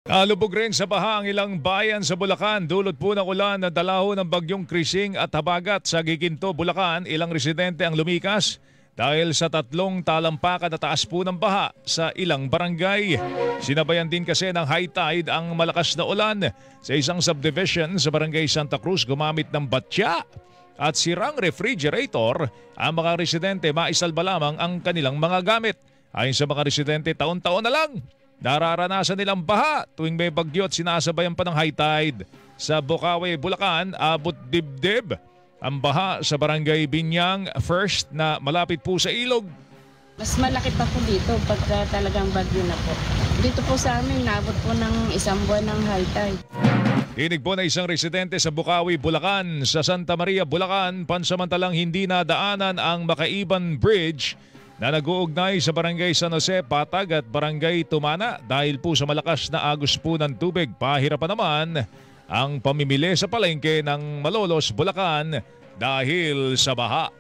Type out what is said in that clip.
Nalubog rin sa baha ang ilang bayan sa Bulacan. Dulot po ng ulan na dalaho ng bagyong Krising at Habagat sa Giginto, Bulacan. Ilang residente ang lumikas dahil sa tatlong talampakan na taas po ng baha sa ilang barangay. Sinabayan din kasi ng high tide ang malakas na ulan sa isang subdivision sa barangay Santa Cruz. Gumamit ng batya at sirang refrigerator ang mga residente. Maisalba lamang ang kanilang mga gamit. Ayon sa mga residente, taon-taon na lang nararanasan nilang baha tuwing may bagyo at sinasabayan pa ng high tide. Sa Bocaue, Bulacan, abot dibdib ang baha sa barangay Binyang First na malapit po sa ilog. Mas malaki pa po dito pagka talagang bagyo na po. Dito po sa amin, naabot po ng isang buwan ng high tide. Tinig po na isang residente sa Bocaue, Bulacan. Sa Santa Maria, Bulacan, pansamantalang hindi nadaanan ang Makaiban Bridge na nag-uugnay sa barangay San Jose, Patag at barangay Tumana dahil po sa malakas na agos po ng tubig. Pahirapan naman ang pamimili sa palengke ng Malolos, Bulacan dahil sa baha.